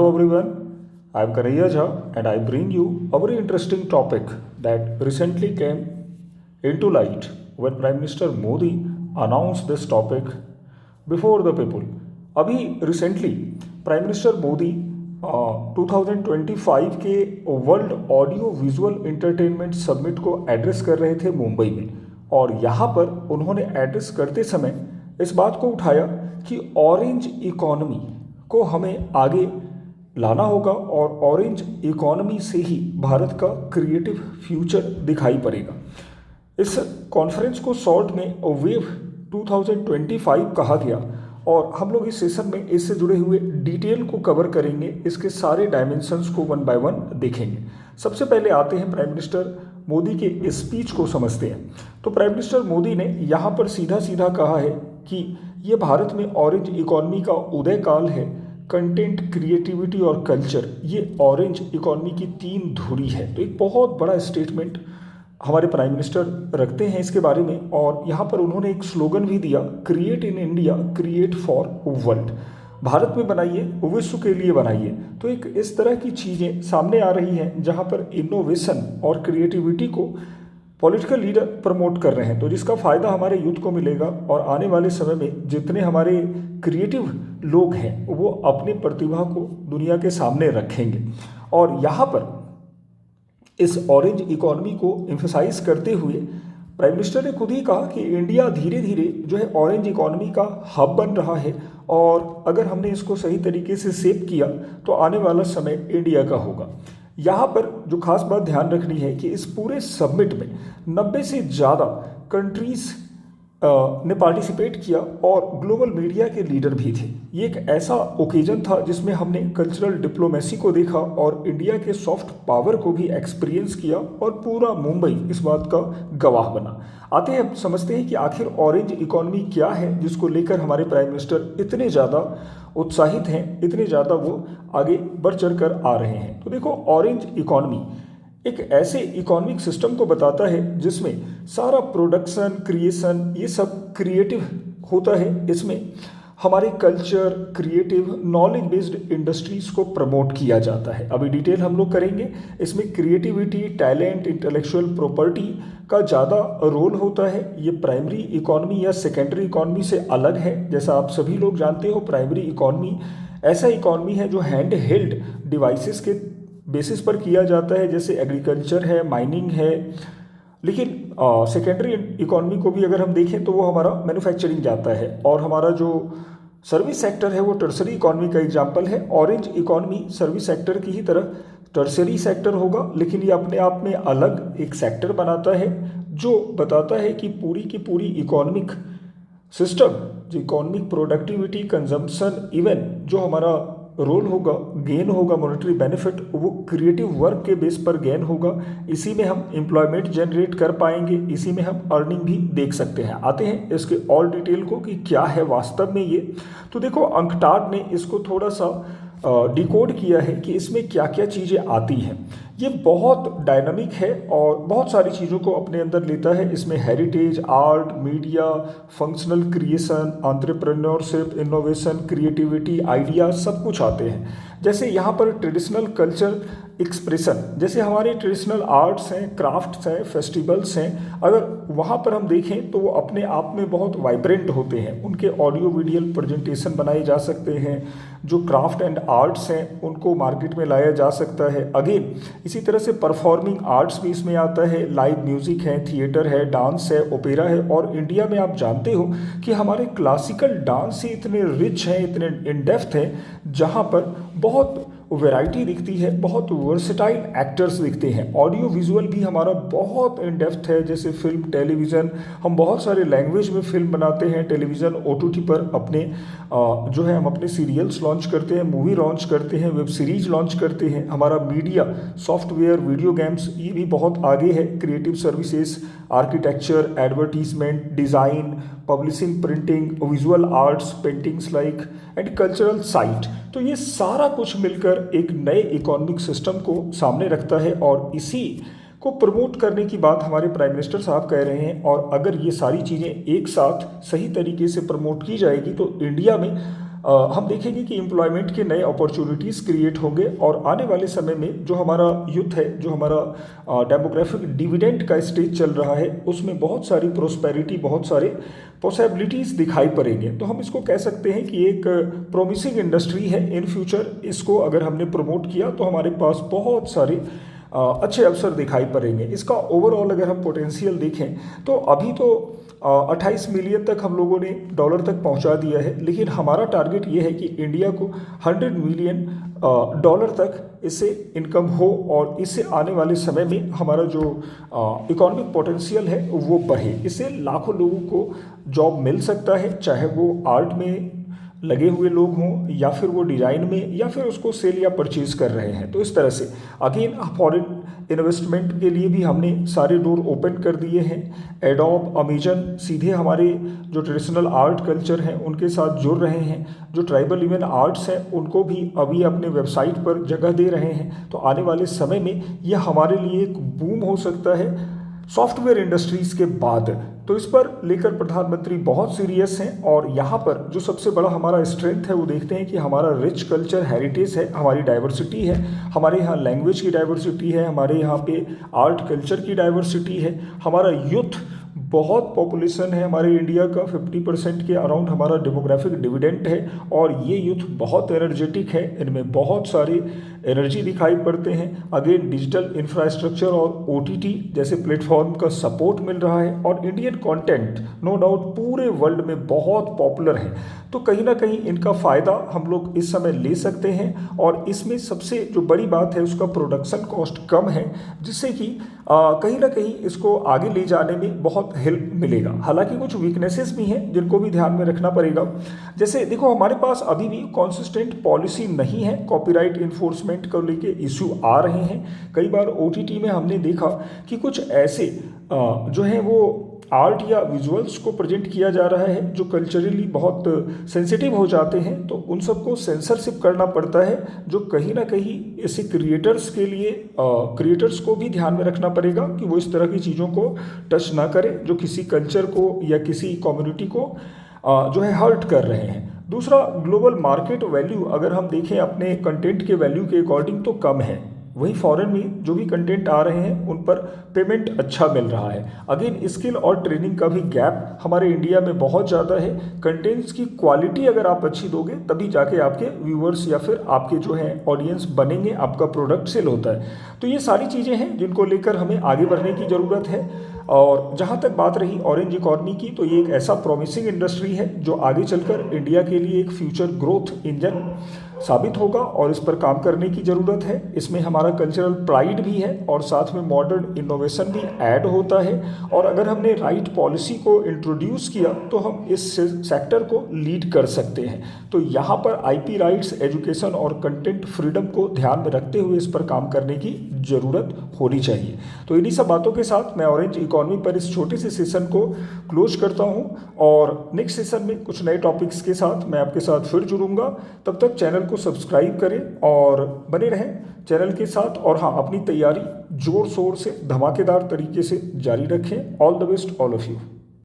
everyone, I am Kanhaiya Jha and I bring you a very interesting topic that recently came into light when Prime Minister Modi announced this topic before the people. अभी recently prime minister Modi 2025 के world audio visual entertainment summit को address कर रहे थे मुंबई में, और यहाँ पर उन्होंने एड्रेस करते समय इस बात को उठाया कि ऑरेंज इकोनॉमी को हमें आगे लाना होगा और ऑरेंज इकोनॉमी से ही भारत का क्रिएटिव फ्यूचर दिखाई पड़ेगा। इस कॉन्फ्रेंस को शॉर्ट में वेव 2025 कहा गया और हम लोग इस सेशन में इससे जुड़े हुए डिटेल को कवर करेंगे, इसके सारे डायमेंशंस को वन बाय वन देखेंगे। सबसे पहले आते हैं प्राइम मिनिस्टर मोदी के स्पीच को समझते हैं। तो प्राइम मिनिस्टर मोदी ने यहाँ पर सीधा सीधा कहा है कि ये भारत में ऑरेंज इकोनॉमी का उदय काल है। कंटेंट, क्रिएटिविटी और कल्चर, ये ऑरेंज इकोनॉमी की तीन धुरी है। तो एक बहुत बड़ा स्टेटमेंट हमारे प्राइम मिनिस्टर रखते हैं इसके बारे में, और यहाँ पर उन्होंने एक स्लोगन भी दिया, create in India, create for world. Bharat में बनाइए, विश्व के लिए बनाइए। तो एक इस तरह की चीज़ें सामने आ रही हैं जहाँ पर इनोवेशन और क्रिएटिविटी को पॉलिटिकल लीडर प्रमोट कर रहे हैं, तो जिसका फ़ायदा हमारे यूथ को मिलेगा और आने वाले समय में जितने हमारे क्रिएटिव लोग हैं वो अपनी प्रतिभा को दुनिया के सामने रखेंगे। और यहाँ पर इस ऑरेंज इकोनॉमी को एम्फसाइज करते हुए प्राइम मिनिस्टर ने खुद ही कहा कि इंडिया धीरे धीरे जो है ऑरेंज इकोनॉमी का हब बन रहा है, और अगर हमने इसको सही तरीके से शेप किया तो आने वाला समय इंडिया का होगा। यहाँ पर जो खास बात ध्यान रखनी है कि इस पूरे समिट में 90 से ज़्यादा कंट्रीज़ ने पार्टिसिपेट किया और ग्लोबल मीडिया के लीडर भी थे। ये एक ऐसा ओकेजन था जिसमें हमने कल्चरल डिप्लोमेसी को देखा और इंडिया के सॉफ्ट पावर को भी एक्सपीरियंस किया, और पूरा मुंबई इस बात का गवाह बना। आते हैं, समझते हैं कि आखिर ऑरेंज इकोनॉमी क्या है जिसको लेकर हमारे प्राइम मिनिस्टर इतने ज़्यादा उत्साहित हैं, इतने ज़्यादा वो आगे बढ़ चढ़ कर आ रहे हैं। तो देखो, ऑरेंज इकोनॉमी एक ऐसे इकोनॉमिक सिस्टम को बताता है जिसमें सारा प्रोडक्शन, क्रिएशन, ये सब क्रिएटिव होता है। इसमें हमारे culture, creative, knowledge based industries को प्रमोट किया जाता है। अभी डिटेल हम लोग करेंगे। इसमें क्रिएटिविटी, टैलेंट, इंटेलेक्चुअल प्रॉपर्टी का ज़्यादा रोल होता है। ये प्राइमरी इकोनॉमी या सेकेंडरी इकोनॉमी से अलग है। जैसा आप सभी लोग जानते हो, प्राइमरी इकोनॉमी ऐसा इकोनॉमी है जो हैंड हेल्ड डिवाइसेस के बेसिस पर किया जाता है, जैसे एग्रीकल्चर है, माइनिंग है। लेकिन सेकेंडरी इकोनॉमी को भी अगर हम देखें तो वो हमारा मैन्युफैक्चरिंग जाता है, और हमारा जो सर्विस सेक्टर है वो टर्सरी इकोनॉमी का एग्जांपल है। ऑरेंज इकोनॉमी सर्विस सेक्टर की ही तरह टर्सरी सेक्टर होगा, लेकिन ये अपने आप में अलग एक सेक्टर बनाता है जो बताता है कि पूरी की पूरी इकोनॉमिक सिस्टम, जो इकोनॉमिक प्रोडक्टिविटी, कंजम्पशन, इवन जो हमारा रोल होगा, गेन होगा, मॉनेटरी बेनिफिट, वो क्रिएटिव वर्क के बेस पर गेन होगा। इसी में हम एम्प्लॉयमेंट जनरेट कर पाएंगे, इसी में हम अर्निंग भी देख सकते हैं। आते हैं इसके और डिटेल को कि क्या है वास्तव में ये। तो देखो, अंकटाड ने इसको थोड़ा सा डिकोड किया है कि इसमें क्या क्या चीज़ें आती हैं। ये बहुत डायनामिक है और बहुत सारी चीज़ों को अपने अंदर लेता है। इसमें heritage, art, media, functional creation, entrepreneurship, innovation, creativity, idea, सब कुछ आते हैं। जैसे यहाँ पर ट्रेडिशनल कल्चर एक्सप्रेशन, जैसे हमारे ट्रेडिशनल आर्ट्स हैं, क्राफ्ट्स हैं, फेस्टिवल्स हैं, अगर वहाँ पर हम देखें तो वो अपने आप में बहुत वाइब्रेंट होते हैं। उनके ऑडियो वीडियो प्रेजेंटेशन बनाए जा सकते हैं। जो क्राफ्ट एंड आर्ट्स हैं उनको मार्केट में लाया जा सकता है। अगेन इसी तरह से परफॉर्मिंग आर्ट्स भी इसमें आता है। लाइव म्यूज़िक है, थिएटर है, डांस है, ओपेरा है। और इंडिया में आप जानते हो कि हमारे क्लासिकल डांस ही इतने रिच हैं, इतने इन डेप्थ हैं, जहाँ पर बहुत वैरायटी दिखती है, बहुत वर्सेटाइल एक्टर्स दिखते हैं। ऑडियो विजुअल भी हमारा बहुत इन डेप्थ है, जैसे फिल्म, टेलीविज़न, हम बहुत सारे लैंग्वेज में फिल्म बनाते हैं। टेलीविज़न, ओटीटी पर अपने जो है हम अपने सीरियल्स लॉन्च करते हैं, मूवी लॉन्च करते हैं, वेब सीरीज लॉन्च करते हैं। हमारा मीडिया, सॉफ्टवेयर, वीडियो गेम्स, ये भी बहुत आगे है। Creative services, architecture, advertisement, design, publishing, printing, visual arts, paintings like and cultural site. तो ये सारा कुछ मिलकर एक नए इकोनॉमिक सिस्टम को सामने रखता है, और इसी को प्रमोट करने की बात हमारे प्राइम मिनिस्टर साहब कह रहे हैं। और अगर ये सारी चीज़ें एक साथ सही तरीके से प्रमोट की जाएगी तो इंडिया में हम देखेंगे कि एम्प्लॉयमेंट के नए अपॉर्चुनिटीज़ क्रिएट होंगे और आने वाले समय में जो हमारा यूथ है, जो हमारा डेमोग्राफिक डिविडेंड का स्टेज चल रहा है, उसमें बहुत सारी प्रोस्पेरिटी, बहुत सारे पॉसिबिलिटीज़ दिखाई पड़ेंगे। तो हम इसको कह सकते हैं कि एक प्रोमिसिंग इंडस्ट्री है इन फ्यूचर। इसको अगर हमने प्रमोट किया तो हमारे पास बहुत सारे अच्छे अवसर दिखाई पड़ेंगे। इसका ओवरऑल अगर हम पोटेंशियल देखें तो अभी तो 28 मिलियन तक हम लोगों ने डॉलर तक पहुंचा दिया है, लेकिन हमारा टारगेट ये है कि इंडिया को 100 मिलियन डॉलर तक इससे इनकम हो और इससे आने वाले समय में हमारा जो इकोनॉमिक पोटेंशियल है वो बढ़े। इससे लाखों लोगों को जॉब मिल सकता है, चाहे वो आर्ट में लगे हुए लोग हों या फिर वो डिज़ाइन में या फिर उसको सेल या परचेज कर रहे हैं। तो इस तरह से अगेन फॉरेन इन्वेस्टमेंट के लिए भी हमने सारे डोर ओपन कर दिए हैं। एडोब, अमेजन सीधे हमारे जो ट्रेडिशनल आर्ट कल्चर हैं उनके साथ जुड़ रहे हैं। जो ट्राइबल इवन आर्ट्स हैं उनको भी अभी अपने वेबसाइट पर जगह दे रहे हैं। तो आने वाले समय में यह हमारे लिए एक बूम हो सकता है सॉफ्टवेयर इंडस्ट्रीज़ के बाद। तो इस पर लेकर प्रधानमंत्री बहुत सीरियस हैं और यहाँ पर जो सबसे बड़ा हमारा स्ट्रेंथ है वो देखते हैं कि हमारा रिच कल्चर हेरिटेज है, हमारी डाइवर्सिटी है, हमारे यहाँ लैंग्वेज की डाइवर्सिटी है, हमारे यहाँ पे आर्ट कल्चर की डाइवर्सिटी है, हमारा यूथ बहुत पॉपुलेशन है हमारे इंडिया का 50% के अराउंड हमारा डेमोग्राफिक डिविडेंड है और ये यूथ बहुत एनर्जेटिक है, इनमें बहुत सारी एनर्जी दिखाई पड़ते हैं। अगेन डिजिटल इंफ्रास्ट्रक्चर और OTT जैसे प्लेटफॉर्म का सपोर्ट मिल रहा है और इंडियन कंटेंट नो डाउट पूरे वर्ल्ड में बहुत पॉपुलर है। तो कहीं ना कहीं इनका फ़ायदा हम लोग इस समय ले सकते हैं और इसमें सबसे जो बड़ी बात है उसका प्रोडक्शन कॉस्ट कम है, जिससे कि कहीं ना कहीं इसको आगे ले जाने में बहुत हेल्प मिलेगा। हालांकि कुछ वीकनेसेस भी हैं जिनको भी ध्यान में रखना पड़ेगा। जैसे देखो हमारे पास अभी भी कॉन्सिस्टेंट पॉलिसी नहीं है, कॉपीराइट इन्फोर्समेंट को लेके इश्यू आ रहे हैं। कई बार OTT में हमने देखा कि कुछ ऐसे जो हैं वो आर्ट या विजुअल्स को प्रेजेंट किया जा रहा है जो कल्चरली बहुत सेंसिटिव हो जाते हैं, तो उन सबको सेंसरशिप करना पड़ता है, जो कहीं ना कहीं ऐसे क्रिएटर्स के लिए क्रिएटर्स को भी ध्यान में रखना पड़ेगा कि वो इस तरह की चीज़ों को टच ना करें जो किसी कल्चर को या किसी कम्युनिटी को जो है हर्ट कर रहे हैं। दूसरा, ग्लोबल मार्केट वैल्यू अगर हम देखें अपने कंटेंट के वैल्यू के अकॉर्डिंग तो कम है, वही फॉरेन में जो भी कंटेंट आ रहे हैं उन पर पेमेंट अच्छा मिल रहा है। अगेन स्किल और ट्रेनिंग का भी गैप हमारे इंडिया में बहुत ज़्यादा है। कंटेंट्स की क्वालिटी अगर आप अच्छी दोगे तभी जाके आपके व्यूअर्स या फिर आपके जो है ऑडियंस बनेंगे, आपका प्रोडक्ट सेल होता है। तो ये सारी चीज़ें हैं जिनको लेकर हमें आगे बढ़ने की ज़रूरत है। और जहाँ तक बात रही ऑरेंज इकॉनमी की, तो ये एक ऐसा प्रॉमिसिंग इंडस्ट्री है जो आगे चलकर इंडिया के लिए एक फ्यूचर ग्रोथ इंजन साबित होगा और इस पर काम करने की ज़रूरत है। इसमें हमारा कल्चरल प्राइड भी है और साथ में मॉडर्न इनोवेशन भी ऐड होता है। और अगर हमने राइट पॉलिसी को इंट्रोड्यूस किया तो हम इस सेक्टर को लीड कर सकते हैं। तो यहाँ पर IP राइट्स, एजुकेशन और कंटेंट फ्रीडम को ध्यान में रखते हुए इस पर काम करने की ज़रूरत होनी चाहिए। तो इन्हीं सब बातों के साथ मैं ऑरेंज इकॉनमी पर इस छोटे से सेशन को क्लोज करता हूँ और नेक्स्ट सेशन में कुछ नए टॉपिक्स के साथ मैं आपके साथ फिर जुड़ूंगा। तब तक चैनल को सब्सक्राइब करें और बने रहें चैनल के साथ। और हाँ, अपनी तैयारी जोर शोर से धमाकेदार तरीके से जारी रखें। All the best all of you.